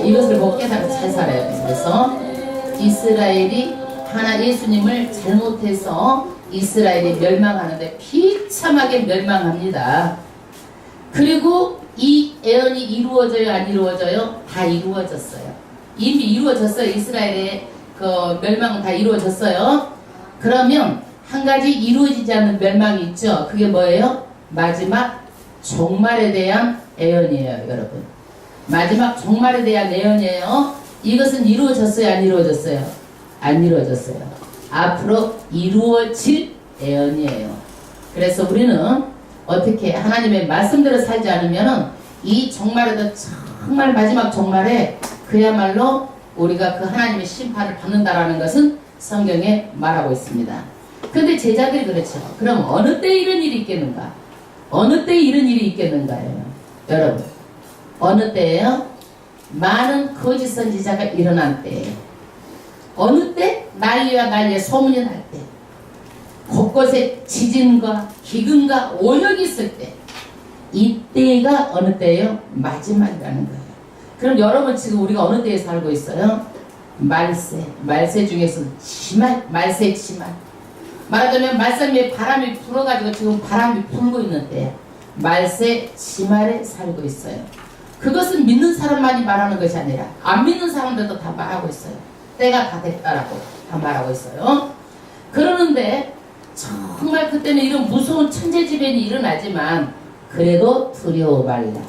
이것을 못 깨닫고 잘 살아요. 그래서 이스라엘이 하나 예수님을 잘못해서 이스라엘이 멸망하는데 비참하게 멸망합니다. 그리고 이 예언이 이루어져요, 안 이루어져요? 다 이루어졌어요. 이미 이루어졌어요. 이스라엘의 그 멸망은 다 이루어졌어요. 그러면 한 가지 이루어지지 않는 멸망이 있죠. 그게 뭐예요? 마지막 종말에 대한 예언이에요, 여러분. 마지막 종말에 대한 예언이에요. 이것은 이루어졌어요, 안 이루어졌어요? 안 이루어졌어요. 앞으로 이루어질 예언이에요. 그래서 우리는 어떻게 하나님의 말씀대로 살지 않으면 이 종말에도 정말 마지막 종말에 그야말로 우리가 그 하나님의 심판을 받는다라는 것은 성경에 말하고 있습니다. 근데 제자들이 그렇죠. 그럼 어느 때 이런 일이 있겠는가? 어느 때 이런 일이 있겠는가요? 여러분, 어느 때예요? 많은 거짓 선지자가 일어난 때예요. 어느 때? 난리와 난리의 소문이 날 때. 곳곳에 지진과 기근과 오역이 있을 때. 이때가 어느 때예요? 마지막이라는 거예요. 그럼 여러분 지금 우리가 어느 때에 살고 있어요? 말세 중에서 말세 치말. 말하자면 말씀에 바람이 불어가지고 지금 바람이 불고 있는 때야. 말세 치말에 살고 있어요. 그것은 믿는 사람만이 말하는 것이 아니라 안 믿는 사람들도 다 말하고 있어요. 때가 다 됐다라고 다 말하고 있어요. 그러는데 정말 그때는 이런 무서운 천재지변이 일어나지만 그래도 두려워 말라.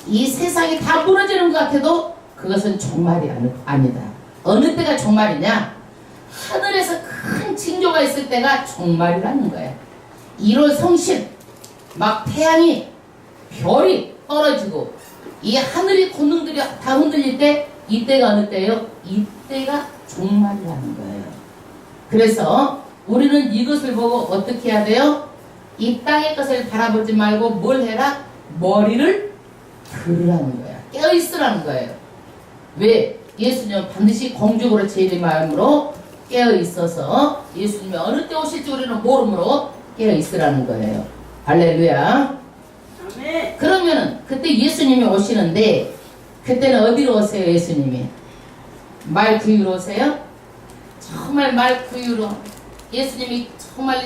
이 세상이 다 무너지는 것 같아도 그것은 종말이 아니다. 어느 때가 종말이냐? 하늘에서 큰 징조가 있을 때가 종말이라는 거야. 1월 성신, 막 태양이, 별이 떨어지고 이 하늘이 권능들이 다 흔들릴 때 이때가 어느 때예요? 이때가 종말이라는 거예요. 그래서 우리는 이것을 보고 어떻게 해야 돼요? 이 땅의 것을 바라보지 말고 뭘 해라? 머리를 들으라는 거야. 깨어있으라는 거예요. 왜? 예수님은 반드시 공중으로 제일의 마음으로 깨어있어서 예수님이 어느 때 오실지 우리는 모르므로 깨어있으라는 거예요. 할렐루야. 아멘. 그러면은 그때 예수님이 오시는데 그때는 어디로 오세요? 예수님이 말 구유로 오세요? 정말 말 구유로 예수님이 정말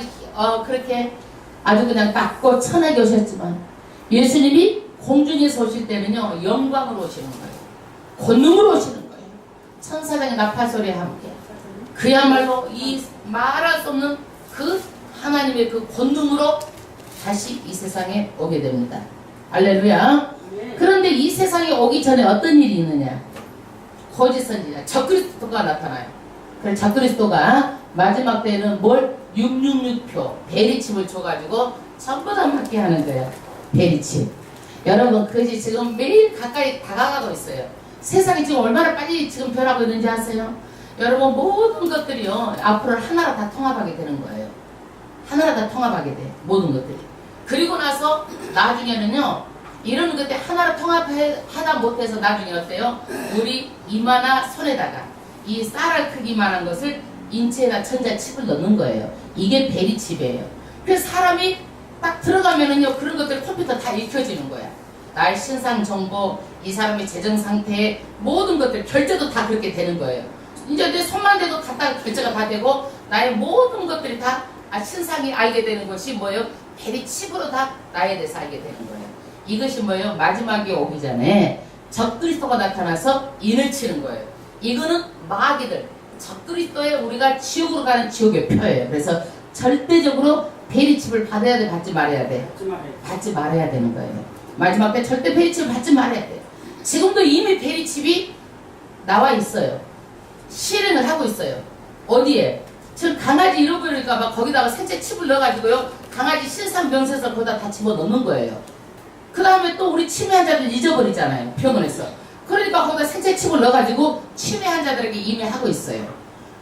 그렇게 아주 그냥 낮고 천하게 오셨지만 예수님이 공중에서 오실 때는요 영광으로 오시는 거예요. 권능으로 오시는 거예요. 천사장의 나팔소리와 함께 그야말로 이 말할 수 없는 그 하나님의 그 권능으로 다시 이 세상에 오게 됩니다. 할렐루야. 그런데 이 세상에 오기 전에 어떤 일이 있느냐? 거짓 선지자 적그리스도가 나타나요. 그래서 적그리스도가 마지막 때에는 뭘? 666표 베리칩을 줘가지고 전부 다 맞게 하는 거예요. 베리칩. 여러분 그것이 지금 매일 가까이 다가가고 있어요. 세상이 지금 얼마나 빨리 지금 변하고 있는지 아세요? 여러분 모든 것들이요 앞으로 하나로 다 통합하게 되는 거예요. 하나로 다 통합하게 돼. 모든 것들이. 그리고 나서 나중에는요 이런 것들 하나로 통합하다 못해서 나중에 어때요? 우리 이마나 손에다가 이 쌀알 크기만한 것을 인체에다 전자칩을 넣는 거예요. 이게 베리칩이에요. 그래서 사람이 딱 들어가면은요 그런 것들 컴퓨터 다 익혀지는 거야. 나의 신상 정보, 이 사람의 재정 상태, 모든 것들 결제도 다 그렇게 되는 거예요. 이제 내 손만 대도 갖다가 결제가 다 되고 나의 모든 것들이 다 신상이 알게 되는 것이 뭐예요? 베리칩으로 다 나에 대해서 알게 되는 거예요. 이것이 뭐예요? 마지막에 오기 전에 적그리스도가 나타나서 인을 치는 거예요. 이거는 마귀들, 적그리스도에 우리가 지옥으로 가는 지옥의 표예요. 그래서 절대적으로 베리칩을 받아야 돼, 받지 말아야 돼? 받지 말아야 되는 거예요. 마지막 때 절대 베리칩을 받지 말아야 돼. 지금도 이미 베리칩이 나와 있어요. 실행을 하고 있어요. 어디에? 지금 강아지 잃어버릴까봐 거기다가 생체 칩을 넣어가지고요. 강아지 신상병세서 거기다 다 집어넣는 거예요. 그 다음에 또 우리 치매 환자들 잊어버리잖아요. 병원에서. 그러니까 거기다 생체 칩을 넣어가지고 치매 환자들에게 이미 하고 있어요.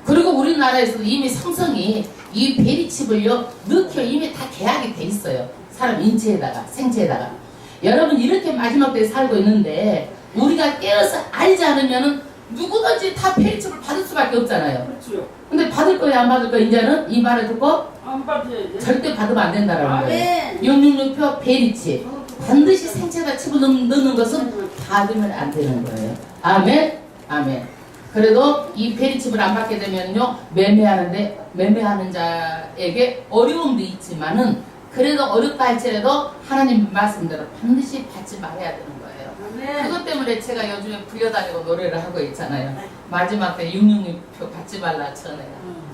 그리고 우리나라에서도 이미 삼성이 이 베리칩을요 넣기로 이미 다 계약이 돼 있어요. 사람 인체에다가 생체에다가. 여러분 이렇게 마지막 때에 살고 있는데 우리가 깨어서 알지 않으면은 누구든지 다 베리칩을 받을 수밖에 없잖아요. 그렇죠. 근데 받을 거야 안 받을 거야? 이제는 이 말을 듣고 안 받아야지. 절대 받으면 안 된다라는 거예요. 아멘. 666표 베리칩. 반드시 생체에다 칩을 넣는 것은 받으면 안 되는 거예요. 아멘. 아멘. 그래도 이 베리칩을 안 받게 되면요 매매하는 자에게 어려움도 있지만은 그래도 어렵다 할지라도 하나님 말씀대로 반드시 받지 말아야 되는 거예요. 아멘. 그것 때문에 제가 요즘에 불려다니고 노래를 하고 있잖아요. 마지막 때 666표 받지 말라 전해라.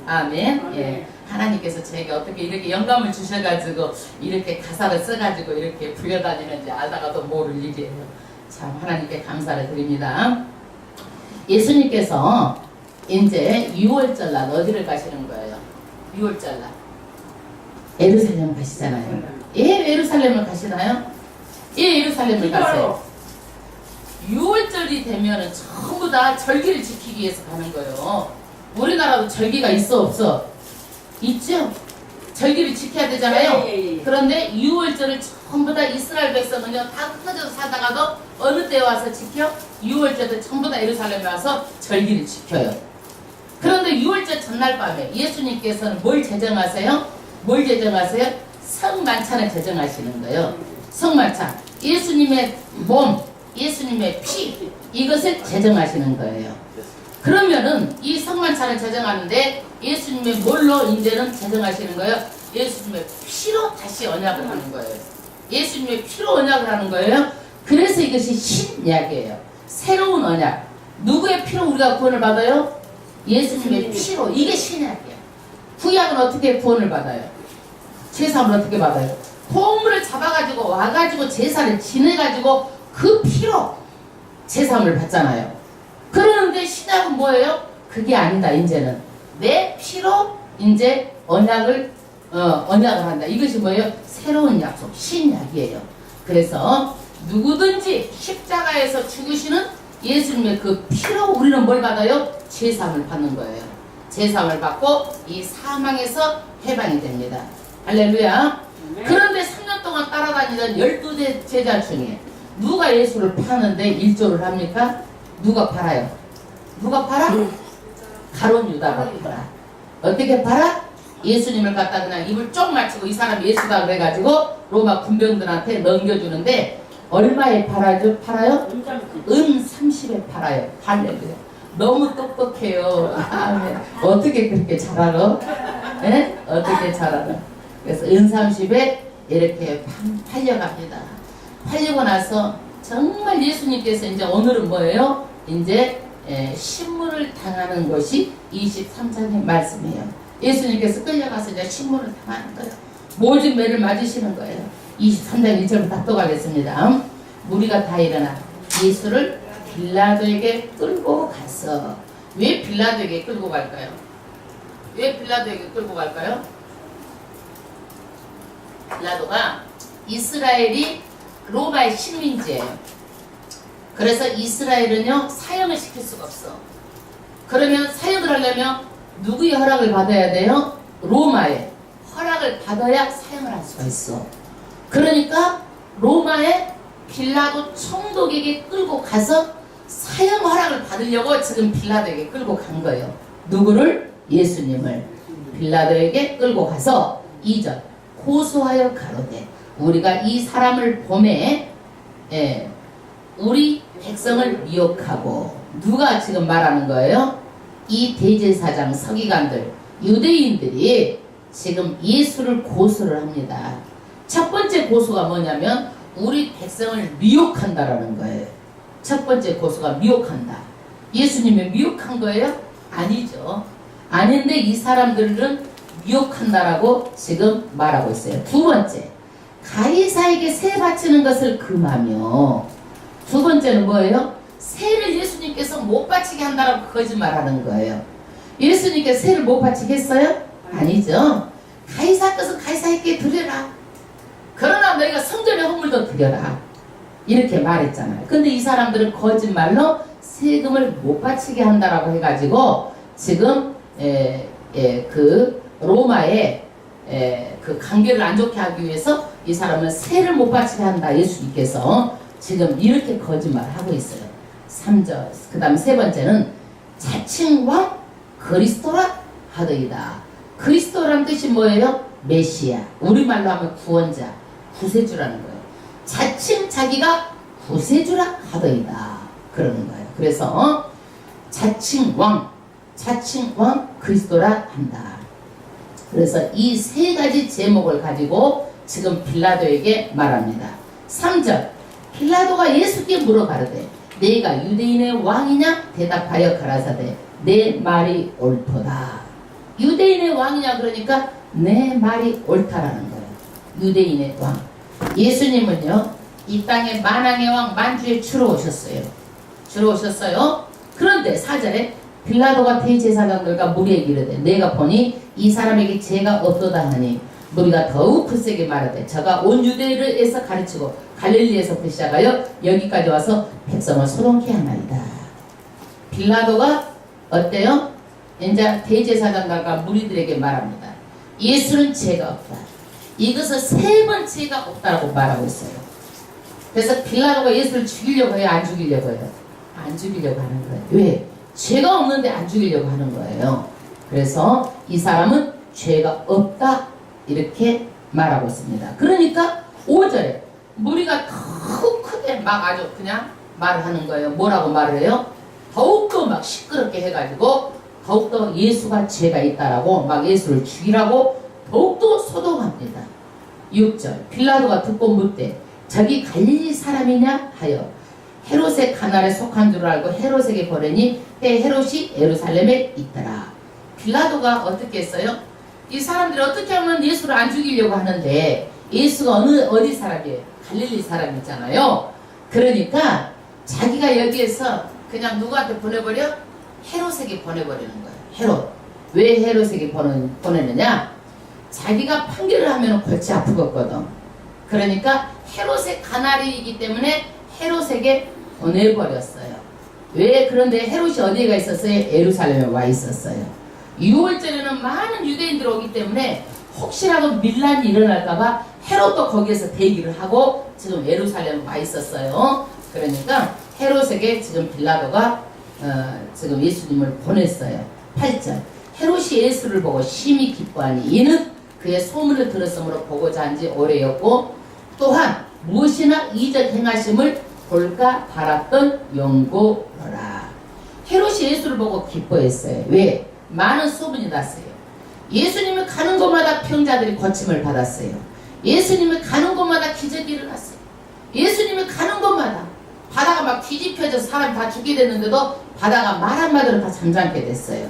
아멘. 예. 하나님께서 저에게 어떻게 이렇게 영감을 주셔가지고 이렇게 가사를 써가지고 이렇게 불려다니는지 알다가도 모를 일이에요. 참 하나님께 감사를 드립니다. 예수님께서 이제 6월절 날 어디를 가시는 거예요? 6월절 날 예루살렘 가시잖아요. 예, 예루살렘을 가시나요? 예, 예루살렘을 가세요. 6월절이 되면은 전부 다 절기를 지키기 위해서 가는 거예요. 우리나라도 절기가 있어 없어? 있죠? 절기를 지켜야 되잖아요. 그런데 6월절을 전부 다 이스라엘 백성은요 다 흩어져서 살다가도 어느 때에 와서 지켜? 6월절을 전부 다 예루살렘에 와서 절기를 지켜요. 그런데 6월절 전날 밤에 예수님께서는 뭘 제정하세요? 뭘 제정하세요? 성만찬을 제정하시는 거예요. 성만찬. 예수님의 몸, 예수님의 피, 이것을 제정하시는 거예요. 그러면은 이 성만찬을 제정하는데 예수님의 뭘로 이제는 제정하시는 거예요? 예수님의 피로 다시 언약을 하는 거예요. 예수님의 피로 언약을 하는 거예요. 그래서 이것이 신약이에요. 새로운 언약. 누구의 피로 우리가 구원을 받아요? 예수님의 피로. 이게 신약이에요. 구약은 어떻게 구원을 받아요? 제사를 어떻게 받아요? 동물을 잡아가지고 와가지고 제사를 지내가지고 그 피로 제사함을 받잖아요. 그러는데 신약은 뭐예요? 그게 아니다. 이제는 내 피로 이제 언약을 한다. 이것이 뭐예요? 새로운 약속, 신약이에요. 그래서 누구든지 십자가에서 죽으시는 예수님의 그 피로 우리는 뭘 받아요? 제사함을 받는 거예요. 제사함을 받고 이 사망에서 해방이 됩니다. 할렐루야. 그런데 3년 동안 따라다니던 12대 제자 중에 누가 예수를 파는데 일조를 합니까? 누가 팔아요? 누가 팔아? 가룟 유다가 팔아. 어떻게 팔아? 예수님을 갖다 그냥 입을 쪽 맞추고 이 사람 예수다 그래가지고 로마 군병들한테 넘겨주는데 얼마에 팔아요? 은 30에 팔아요. 할렐루야. 너무 똑똑해요. 아멘. 어떻게 그렇게 잘 알아? 예? 어떻게 잘 알아? 그래서 은 30에 이렇게 팔려갑니다. 팔리고 나서 정말 예수님께서 이제 오늘은 뭐예요? 이제 신문을 당하는 것이 23장의 말씀이에요. 예수님께서 끌려가서 이제 신문을 당하는 거예요. 모진 매를 맞으시는 거예요. 23장 1절부터 또 가겠습니다. 무리가 다 일어나 예수를 빌라도에게 끌고 가서. 왜 빌라도에게 끌고 갈까요? 왜 빌라도에게 끌고 갈까요? 빌라도가 이스라엘이 로마의 식민지예요. 그래서 이스라엘은요 사형을 시킬 수가 없어. 그러면 사형을 하려면 누구의 허락을 받아야 돼요? 로마의 허락을 받아야 사형을 할 수가 있어. 그러니까 로마의 빌라도 총독에게 끌고 가서 사형 허락을 받으려고 지금 빌라도에게 끌고 간 거예요. 누구를? 예수님을 빌라도에게 끌고 가서 2절 고소하여 가로되 우리가 이 사람을 보매 우리 백성을 미혹하고. 누가 지금 말하는 거예요? 이 대제사장 서기관들 유대인들이 지금 예수를 고소를 합니다. 첫 번째 고소가 뭐냐면 우리 백성을 미혹한다라는 거예요. 첫 번째 고소가 미혹한다. 예수님이 미혹한 거예요? 아니죠. 아닌데 이 사람들은 미혹한다라고 지금 말하고 있어요. 두 번째, 가이사에게 세 바치는 것을 금하며. 두 번째는 뭐예요? 세를 예수님께서 못 바치게 한다라고 거짓말하는 거예요. 예수님께서 세를 못 바치게 했어요? 아니죠. 가이사 것은 가이사에게 드려라. 그러나 너희가 성전의 헌물도 드려라. 이렇게 말했잖아요. 근데 이 사람들은 거짓말로 세금을 못 바치게 한다라고 해가지고 지금 그 로마의 그 관계를 안 좋게 하기 위해서 이 사람은 세를 못 바치게 한다. 예수님께서 지금 이렇게 거짓말하고 있어요. 3절. 그 다음 세 번째는 자칭 왕 그리스도라 하더이다. 그리스도란 뜻이 뭐예요? 메시아. 우리말로 하면 구원자, 구세주라는 거예요. 자칭 자기가 구세주라 하더이다. 그러는 거예요. 그래서 자칭 왕 그리스도라 한다. 그래서 이 세 가지 제목을 가지고 지금 빌라도에게 말합니다. 3절. 빌라도가 예수께 물어가르되 내가 유대인의 왕이냐? 대답하여 가라사대 내 말이 옳도다. 유대인의 왕이냐? 그러니까 내 말이 옳다라는 거예요. 유대인의 왕. 예수님은요 이 땅에 만왕의 왕 만주에 주로 오셨어요. 그런데 4절에 빌라도가 대제사장들과 무리에게 이르되 내가 보니 이 사람에게 죄가 없도다 하니 무리가 더욱 크세게 말하되 저가 온 유대에서 가르치고 갈릴리에서부터 시작하여 여기까지 와서 백성을 소동케 하나이다. 빌라도가 어때요? 이제 대제사장들과 무리들에게 말합니다. 예수는 죄가 없다. 이것을 세 번 죄가 없다라고 말하고 있어요. 그래서 빌라도가 예수를 죽이려고 해요? 안 죽이려고 해요? 안 죽이려고 하는 거예요. 왜? 죄가 없는데 안 죽이려고 하는 거예요. 그래서 이 사람은 죄가 없다 이렇게 말하고 있습니다. 그러니까 5절에 무리가 더욱 크게 막 아주 그냥 말을 하는 거예요. 뭐라고 말을 해요? 더욱더 막 시끄럽게 해가지고 더욱더 예수가 죄가 있다라고 막 예수를 죽이라고 더욱더 소동합니다. 6절 빌라도가 듣고 묻되 저기 갈릴리 사람이냐 하여 헤롯의 가날에 속한 줄 알고 헤롯에게 보내니 때 헤롯이 예루살렘에 있더라. 빌라도가 어떻게 했어요? 이 사람들이 어떻게 하면 예수를 안 죽이려고 하는데 예수가 어디 사람이에요? 갈릴리 사람이잖아요. 그러니까 자기가 여기에서 그냥 누구한테 보내버려? 헤롯에게 보내버리는 거예요. 헤롯. 왜 헤롯에게 보내느냐? 자기가 판결을 하면 골치 아프거든. 그러니까 헤롯의 가나리이기 때문에 헤롯에게 보내버렸어요. 왜? 그런데 헤롯이 어디에 가 있었어요? 예루살렘에 와 있었어요. 6월절에는 많은 유대인들이 오기 때문에 혹시라도 밀란이 일어날까봐 헤롯도 거기에서 대기를 하고 지금 예루살렘에 와 있었어요. 그러니까 헤롯에게 지금 빌라도가 지금 예수님을 보냈어요. 8절. 헤롯이 예수를 보고 심히 기뻐하니 이는 그의 소문을 들었으므로 보고자 한지 오래였고 또한 무엇이나 이적 행하심을 볼까 바랐던 영고로라. 헤롯이 예수를 보고 기뻐했어요. 왜? 많은 소문이 났어요. 예수님이 가는 곳마다 병자들이 고침을 받았어요. 예수님이 가는 곳마다 기적이 일어났어요. 예수님이 가는 곳마다 바다가 막 뒤집혀져 사람 다 죽게 됐는데도 바다가 말 한마디로 다 잠잠게 됐어요.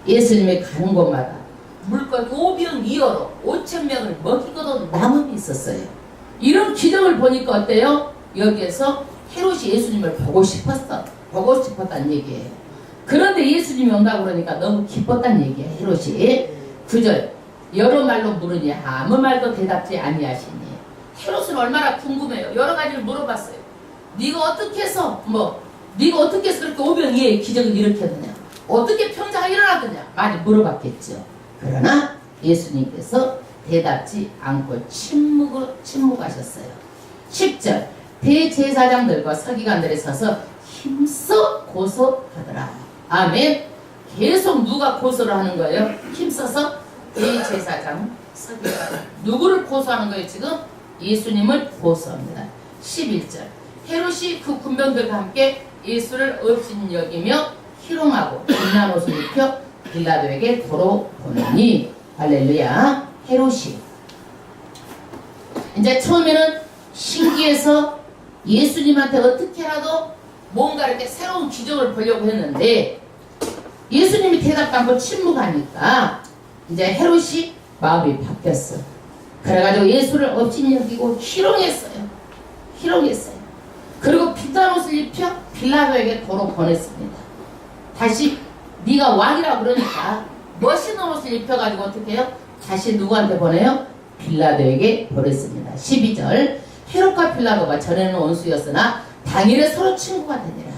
예수님이 가는 곳마다 물고기 5병 5,000명을 먹이고도 남음이 있었어요. 이런 기적을 보니까 어때요? 여기에서 헤롯이 예수님을 보고 싶었다는 얘기예요. 그런데 예수님이 온다고 그러니까 너무 기뻤다는 얘기예요. 헤롯이. 9절. 여러 말로 물으니 아무 말도 대답지 아니하시니. 헤롯은 얼마나 궁금해요. 여러 가지를 물어봤어요. 네가 어떻게 해서 그렇게 오병이에 기적을 일으켰느냐, 어떻게 평자가 일어나느냐 많이 물어봤겠죠. 그러나 예수님께서 대답지 않고 침묵하셨어요. 10절. 대제사장들과 서기관들이 서서 힘써 고소하더라. 아멘. 계속 누가 고소를 하는 거예요? 힘써서 대제사장, 서기관. 누구를 고소하는 거예요 지금? 예수님을 고소합니다. 11절. 헤롯이 그 군병들과 함께 예수를 업신 여기며 희롱하고 빛난 옷을 입혀 빌라도에게 도로 보내니. 할렐루야. 헤롯이 이제 처음에는 신기해서 예수님한테 어떻게라도 뭔가 이렇게 새로운 기적을 보려고 했는데 예수님이 대답도 않고 침묵하니까 이제 헤롯이 마음이 바뀌었어. 그래가지고 예수를 업신 여기고 희롱했어요. 그리고 빛난 옷을 입혀 빌라도에게 도로 보냈습니다. 다시 네가 왕이라고 그러니까 멋있는 옷을 입혀가지고 어떻게 해요? 다시 누구한테 보내요? 빌라도에게 보냈습니다. 12절. 헤롯과 빌라도가 전에는 원수였으나 당일에 서로 친구가 되니라.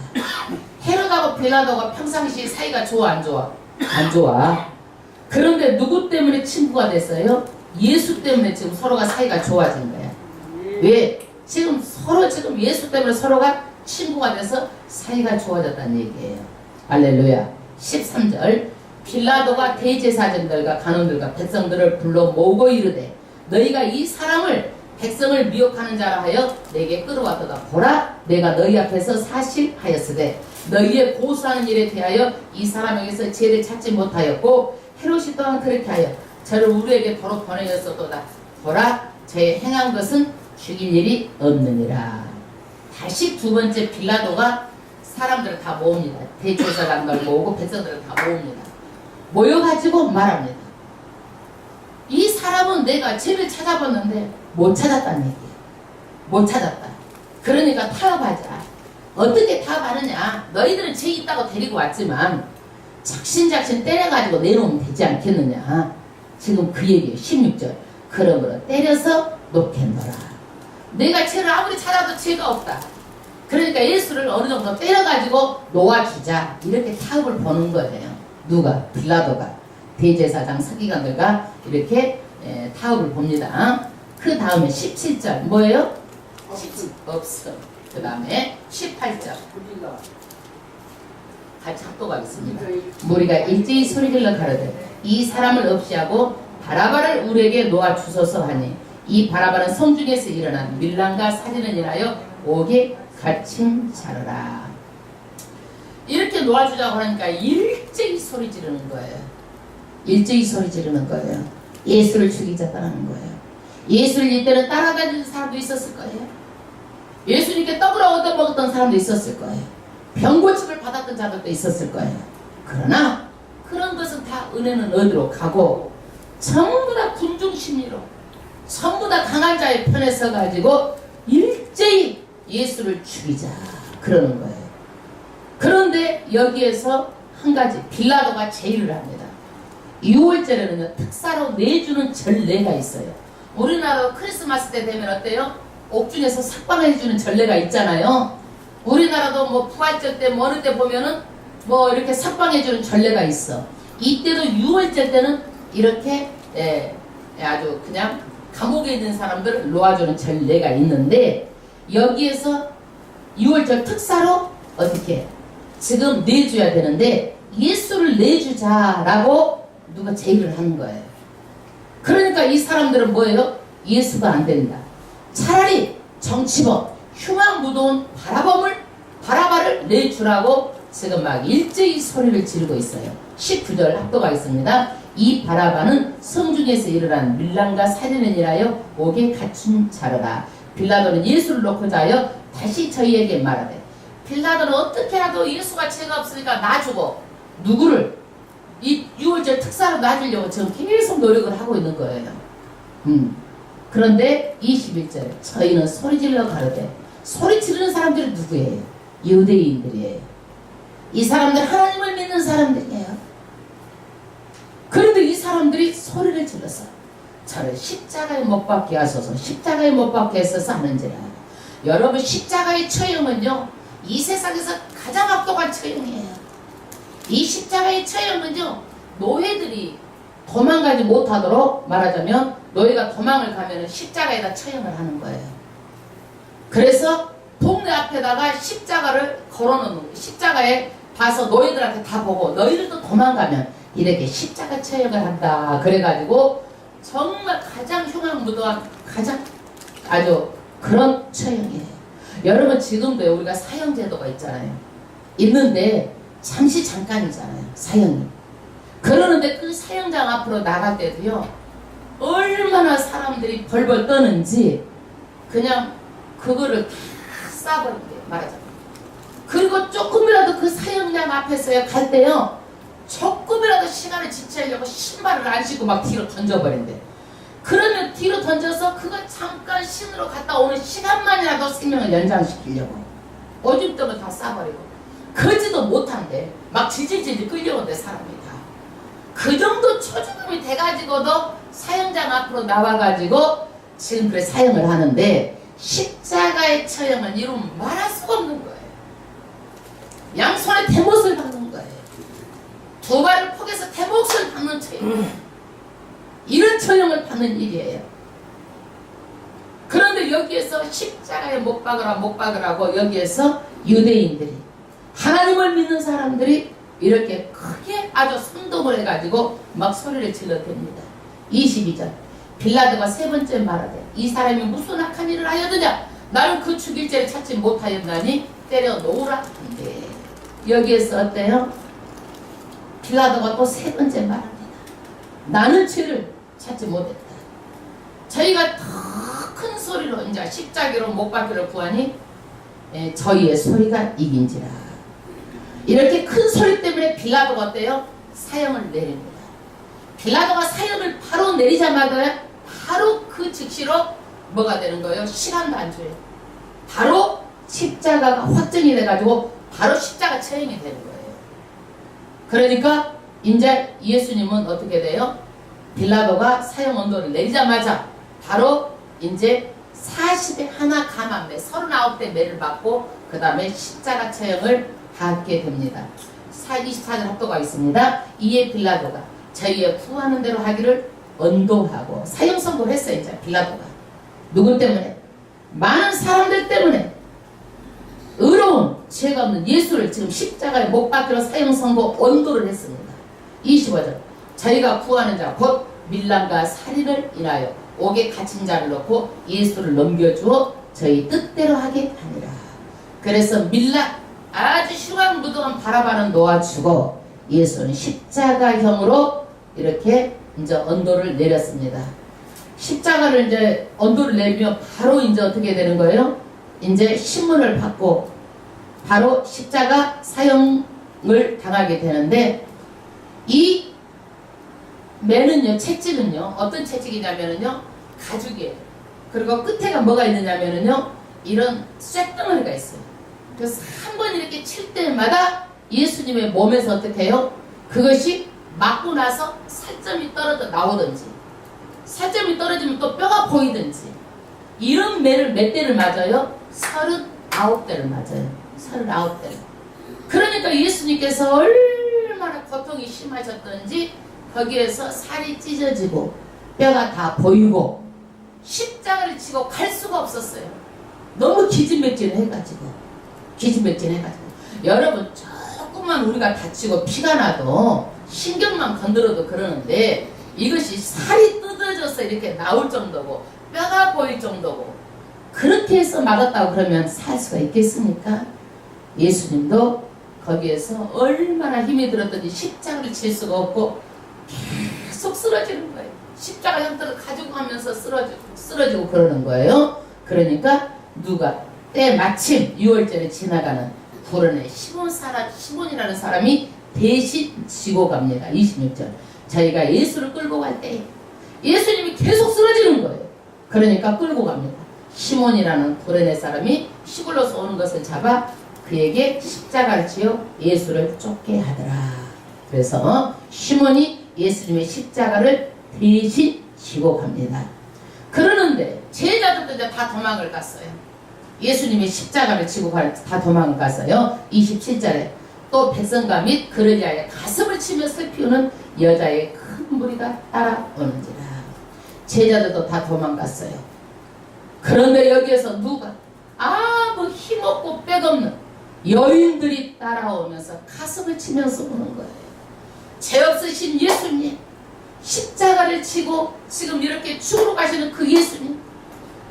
헤롯하고 빌라도가 평상시 사이가 좋아 안 좋아? 안 좋아. 그런데 누구 때문에 친구가 됐어요? 예수 때문에 지금 서로가 사이가 좋아진 거야. 왜? 지금 예수 때문에 서로가 친구가 돼서 사이가 좋아졌다는 얘기예요. 할렐루야. 13절. 빌라도가 대제사장들과 간원들과 백성들을 불러 모으고 이르되 너희가 이 사람을 백성을 미혹하는 자라 하여 내게 끌어왔도다. 보라, 내가 너희 앞에서 사실하였으되 너희의 고소하는 일에 대하여 이 사람에게서 죄를 찾지 못하였고 헤롯이 또한 그렇게 하여 저를 우리에게 도로 보내었었도다. 보라, 저의 행한 것은 죽일 일이 없느니라. 다시 두 번째 빌라도가 사람들을 다 모읍니다. 대제사장들 모으고 백성들을 다 모읍니다. 모여가지고 말합니다. 이 사람은 내가 죄를 찾아봤는데 못 찾았다는 얘기예요. 못 찾았다. 그러니까 타협하자. 어떻게 타협하느냐? 너희들은 죄 있다고 데리고 왔지만 작신작신 때려가지고 내놓으면 되지 않겠느냐? 지금 그 얘기예요. 16절. 그러므로 때려서 놓겠노라. 내가 죄를 아무리 찾아도 죄가 없다. 그러니까 예수를 어느 정도 때려가지고 놓아주자. 이렇게 타협을 보는 거예요. 누가? 빌라도가. 대제사장 서기관들과 이렇게 타협을 봅니다. 그 다음에 17절 뭐예요? 없음. 그 다음에 18절 같이 합독하겠습니다. 우리가 일제히 소리질러 가로되 이 사람을 없이 하고 바라바를 우리에게 놓아주소서 하니 이 바라바는 성중에서 일어난 밀란과 살인을 인하여 옥에 갇힌 자로라. 이렇게 놓아주자고 하니까 일제히 소리 지르는 거예요. 일제히 소리 지르는 거예요. 예수를 죽이자라는 거예요. 예수를 이때는 따라다니는 사람도 있었을 거예요. 예수님께 떡을 얻어먹었던 사람도 있었을 거예요. 병고침을 받았던 자들도 있었을 거예요. 그러나 그런 것은 다 은혜는 어디로 가고 전부 다 군중심리로 전부 다 강한 자의 편에 서가지고 일제히 예수를 죽이자. 그러는 거예요. 그런데 여기에서 한 가지 빌라도가 제의를 합니다. 6월절에는요 특사로 내주는 전례가 있어요. 우리나라 크리스마스 때 되면 어때요? 옥중에서 삭방해주는 전례가 있잖아요. 우리나라도 뭐 부활절 때 뭐 어느 때 보면은 뭐 이렇게 삭방해주는 전례가 있어. 이때도 6월절 때는 이렇게 아주 그냥 감옥에 있는 사람들을 놓아주는 전례가 있는데, 여기에서 6월절 특사로 어떻게 지금 내줘야 되는데 예수를 내주자라고 누가 제의를 하는 거예요. 그러니까 이 사람들은 뭐예요? 예수가 안 된다. 차라리 정치범, 흉악 무도운 바라바를 내주라고 지금 막 일제히 소리를 지르고 있어요. 19절 합도가 있습니다. 이 바라바는 성중에서 일어난 밀란과 살인이라여 옥에 갇힌 자로라. 빌라도는 예수를 놓고자 하여 다시 저희에게 말하되, 빌라도는 어떻게 해도 예수가 죄가 없으니까 놔주고 누구를 이 6월절 특사로 놔주려고 지금 계속 노력을 하고 있는 거예요. 그런데 21절에 저희는 소리질러 가로되, 소리 지르는 사람들이 누구예요? 유대인들이에요. 이 사람들 하나님을 믿는 사람들이에요. 그런데 이 사람들이 소리를 질러서 저를 십자가에 못 박게 하소서, 십자가에 못 박게 하소서 하는지라. 여러분, 십자가의 처형은요 이 세상에서 가장 악독한 처형이에요. 이 십자가의 처형은요 노예들이 도망가지 못하도록, 말하자면 노예가 도망을 가면 십자가에다 처형을 하는 거예요. 그래서 동네 앞에다가 십자가를 걸어놓는 거예요. 십자가에 봐서 노예들한테 다 보고, 너희들도 도망가면 이렇게 십자가 처형을 한다. 그래가지고 정말 가장 흉악 무도한 가장 아주 그런 처형이에요. 여러분, 지금도 우리가 사형제도가 있잖아요. 있는데 잠깐이잖아요, 사형이. 그러는데 그 사형장 앞으로 나갈 때도요 얼마나 사람들이 벌벌 떠는지 그냥 그거를 다 싸버린대요, 말하자면. 그리고 조금이라도 그 사형장 앞에서 갈 때요 조금이라도 시간을 지체하려고 신발을 안 신고 막 뒤로 던져버린대. 그러면 뒤로 던져서 그거 잠깐 신으로 갔다 오는 시간만이라도 생명을 연장시키려고 오줌덩을 다 싸버리고, 그지도 못한대. 막 질질질 끌려온대, 사람이 다. 그 정도 초죽음이 돼가지고도 사형장 앞으로 나와가지고 지금 그래 사형을 하는데, 십자가의 처형은 이루면 말할 수가 없는 거예요. 양손에 대못을 박는 거예요. 두 발을 포개서 대못을 박는 처형. 이런 처형을 받는 일이에요. 그런데 여기에서 십자가에 못 박으라고 여기에서 유대인들이, 하나님을 믿는 사람들이 이렇게 크게 아주 선동을 해가지고 막 소리를 질러댑니다. 22절 빌라도가 세 번째 말하되, 이 사람이 무슨 악한 일을 하였느냐? 나는 그 죽일 죄를 찾지 못하였나니 때려 놓으라 한대. 여기에서 어때요? 빌라도가 또 세 번째 말합니다. 나는 죄를 찾지 못했다. 저희가 더 큰 소리로 이제 십자가로 못 박기를 구하니 저희의 소리가 이긴지라. 이렇게 큰 소리 때문에 빌라도가 어때요? 사형을 내립니다. 빌라도가 사형을 바로 내리자마자 바로 그 즉시로 뭐가 되는 거예요? 시간도 안 줘요. 바로 십자가가 확정이 돼가지고 바로 십자가 처형이 되는 거예요. 그러니까 이제 예수님은 어떻게 돼요? 빌라도가 사형 언도를 내리자마자 바로 이제 40에 하나 감암매 39대 매를 받고 그 다음에 십자가 처형을 하게 됩니다. 24절 합도가 있습니다. 이에 빌라도가 저희의 구하는 대로 하기를 언도하고 사형 선고를 했어요. 이제 빌라도가 누구 때문에? 많은 사람들 때문에 의로운 죄가 없는 예수를 지금 십자가에 못 박기로 사형 선고 언도를 했습니다. 25절 저희가 구하는 자 곧 밀란과 살인을 인하여 옥에 갇힌 자를 놓고 예수를 넘겨주어 저희 뜻대로 하게 하니라. 그래서 밀란 아주 흉악 무도한 바라바는 놓아주고 예수는 십자가형으로 이렇게 이제 언도를 내렸습니다. 십자가를 이제 언도를 내리면 바로 이제 어떻게 되는 거예요? 이제 신문을 받고 바로 십자가 사형을 당하게 되는데, 이 매는요, 채찍은요, 어떤 채찍이냐면요, 가죽이에요. 그리고 끝에가 뭐가 있느냐면요, 이런 쇳덩어리가 있어요. 그래서 한 번 이렇게 칠 때마다 예수님의 몸에서 어떻게 해요? 그것이 맞고 나서 살점이 떨어져 나오든지 살점이 떨어지면 또 뼈가 보이든지 이런 몇 대를 맞아요? 39대를 맞아요. 39대. 그러니까 예수님께서 얼마나 고통이 심하셨던지 거기에서 살이 찢어지고 뼈가 다 보이고 십자가를 치고 갈 수가 없었어요. 너무 기진맥진해가지고 여러분 조금만 우리가 다치고 피가 나도 신경만 건드려도 그러는데 이것이 살이 뜯어져서 이렇게 나올 정도고 뼈가 보일 정도고 그렇게 해서 맞았다고 그러면 살 수가 있겠습니까? 예수님도 거기에서 얼마나 힘이 들었더니 십자가를 칠 수가 없고 계속 쓰러지는 거예요. 십자가 형태를 가지고 가면서 쓰러지고 그러는 거예요. 그러니까 누가 때마침 6월절에 지나가는 구런의 시몬이라는 사람이 대신 지고 갑니다. 26절. 저희가 예수를 끌고 갈 때 예수님이 계속 쓰러지는 거예요. 그러니까 끌고 갑니다. 시몬이라는 구레네 사람이 시골로서 오는 것을 잡아 그에게 십자가를 지어 예수를 쫓게 하더라. 그래서 시몬이 예수님의 십자가를 대신 지고 갑니다. 그러는데 제자들도 이제 다 도망을 갔어요. 예수님의 십자가를 지고 다 도망을 갔어요. 27절에 또 백성가 및 그러자의 가슴을 치며 슬피우는 여자의 큰 무리가 따라오는지라. 제자들도 다 도망갔어요. 그런데 여기에서 누가 아무 힘없고 빽없는 여인들이 따라오면서 가슴을 치면서 오는 거예요. 죄 없으신 예수님, 십자가를 치고 지금 이렇게 죽으러 가시는 그 예수님,